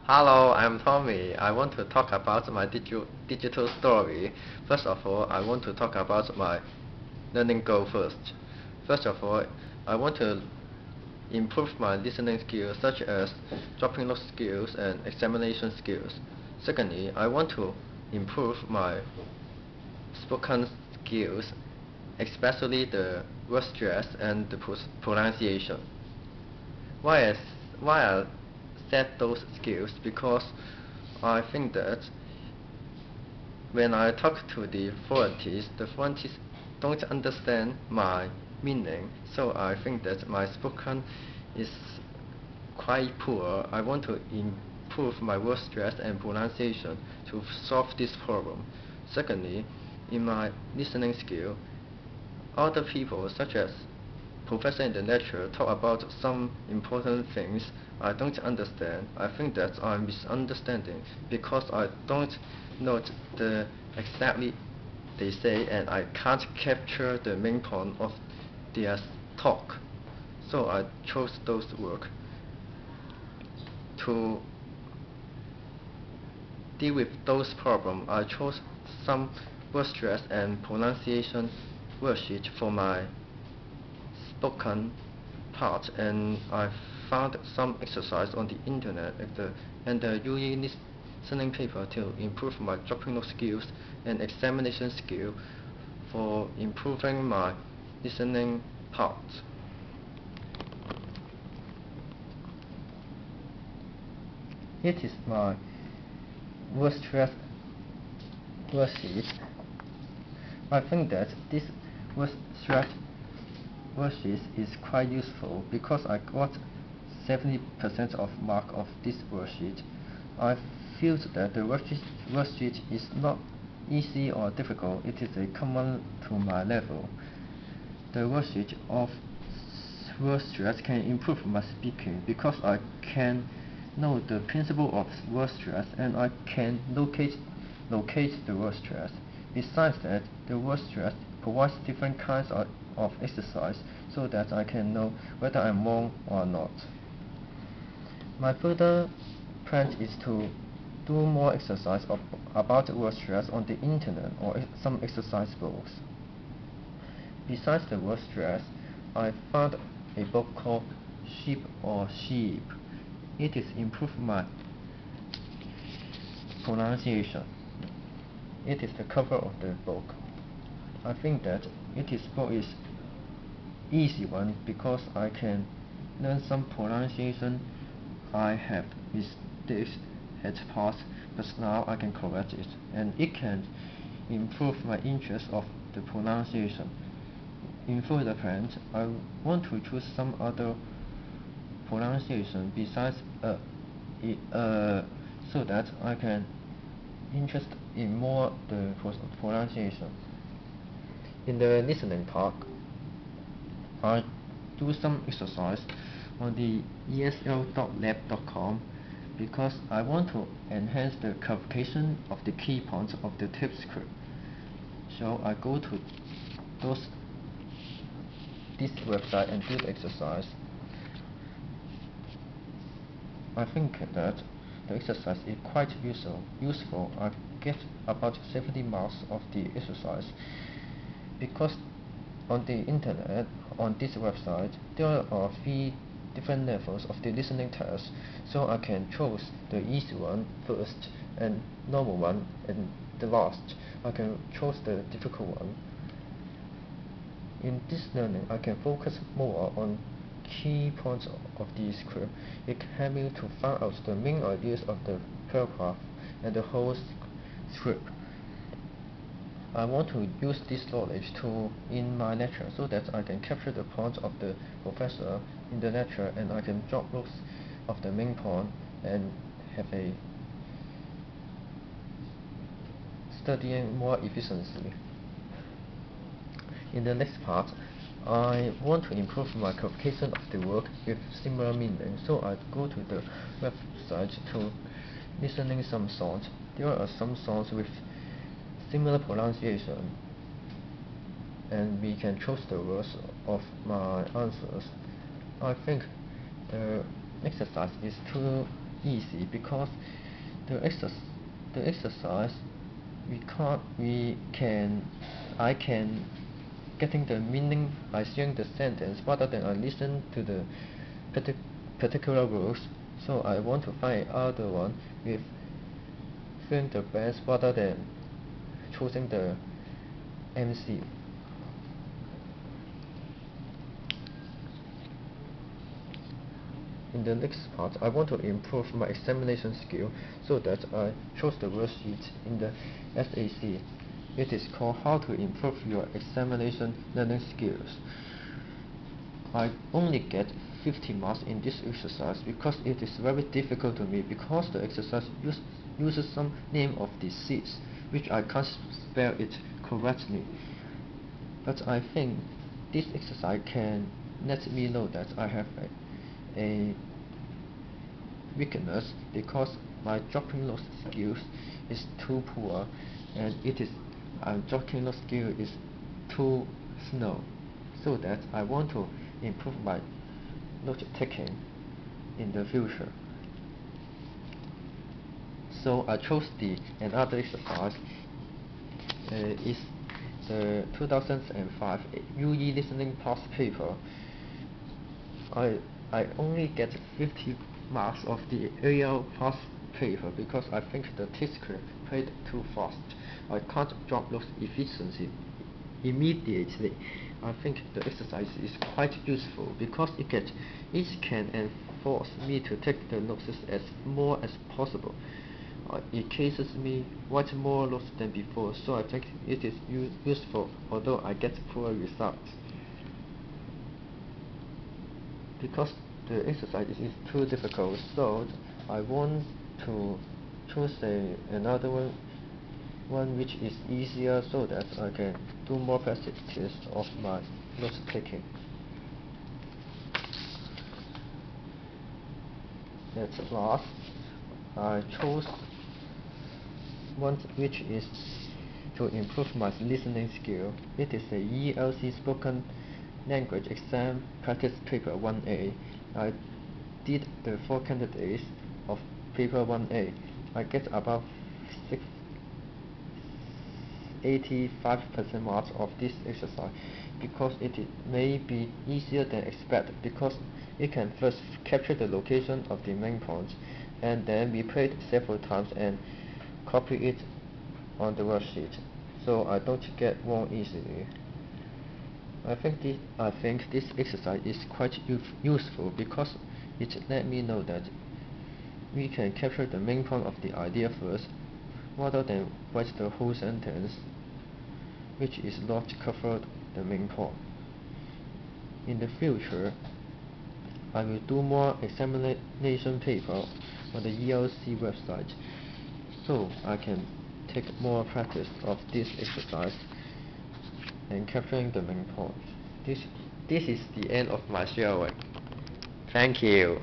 Hello, I'm Tommy. I want to talk about my digital story. First of all, I want to talk about my learning goal first. First of all, I want to improve my listening skills such as dropping note skills and examination skills. Secondly, I want to improve my spoken skills, especially the word stress and the pronunciation. Why I, why I set those skills? Because I think that when I talk to the foreigners don't understand my meaning, so I think that my spoken is quite poor. I want to improve my word stress and pronunciation to solve this problem. Secondly, in my listening skill, other people, such as professor in the lecture, talk about some important things I don't understand. I think that I'm misunderstanding because I don't know the exactly they say and I can't capture the main point of their talk. So I chose those work to deal with those problems. I chose some word stress and pronunciation worksheet for my spoken part, and I found some exercise on the internet and the UE listening paper to improve my dropping note skills and examination skill for improving my listening part. It is my word stress worksheet. I think that this word stress worksheet is quite useful because I got 70% of mark of this worksheet. I feel that the worksheet is not easy or difficult. It is a common to my level. The worksheet of word stress can improve my speaking because I can know the principle of word stress and I can locate the word stress. Besides that, the word stress provides different kinds of exercise so that I can know whether I'm wrong or not. My further plan is to do more exercise about word stress on the internet or some exercise books. Besides the word stress, I found a book called Sheep or Sheep. It is improved my pronunciation. It is the cover of the book. I think that book is easy one because I can learn some pronunciation. I have mistakes at past, but now I can correct it, and it can improve my interest of the pronunciation. In further plans, I want to choose some other pronunciation besides so that I can interest in more the pronunciation. In the listening part, I do some exercise on the esl.lab.com because I want to enhance the clarification of the key points of the tip script. So I go to this website and do the exercise. I think that the exercise is quite useful. I get about 70 marks of the exercise because on the internet, on this website, there are 3 different levels of the listening test, so I can choose the easy one first and normal one and the last. I can choose the difficult one. In this learning, I can focus more on key points of the script. It can help me to find out the main ideas of the paragraph and the whole script. I want to use this knowledge in my lecture so that I can capture the points of the professor in the lecture and I can drop notes of the main point and have a studying more efficiently. In the next part, I want to improve my clarification of the word with similar meaning, so I go to the website to listening some songs. There are some songs with similar pronunciation, and we can choose the words of my answers. I think the exercise is to easy because the exercise I can getting the meaning by seeing the sentence rather than I listen to the particular rules. So I want to find other one with feeling the best rather than choosing the MC. In the next part, I want to improve my examination skill so that I chose the worksheet in the SAC. It is called How to Improve Your Examination Learning Skills. I only get 50 marks in this exercise because it is very difficult to me because the exercise uses some name of disease which I can't spell it correctly. But I think this exercise can let me know that I have a weakness because my dropping note skills is too poor and dropping note skill is too slow, so that I want to improve my note taking in the future. So I chose another exercise is the 2005 UE listening past paper. I only get 50 marks of the AL past paper because I think the test script played too fast. I can't drop those efficiency immediately. I think the exercise is quite useful because it can enforce me to take the notes as more as possible. It cases me write more notes than before, so I think it is useful, although I get poor results. Because the exercise is too difficult, so I want to choose another one which is easier so that I can do more practice of my note taking. At last, I chose one which is to improve my listening skill. It is the ELC Spoken Language Exam Practice Paper 1A. I did the 4 candidates of Paper 1A. I get about 85% marks of this exercise because it may be easier than expected because it can first capture the location of the main point and then replay it several times and copy it on the worksheet, so I don't get wrong easily. I think this exercise is quite useful because it let me know that we can capture the main point of the idea first rather than write the whole sentence which is not covered the main point. In the future, I will do more examination paper on the ELC website so I can take more practice of this exercise and capturing the main point. This is the end of my sharing. Thank you.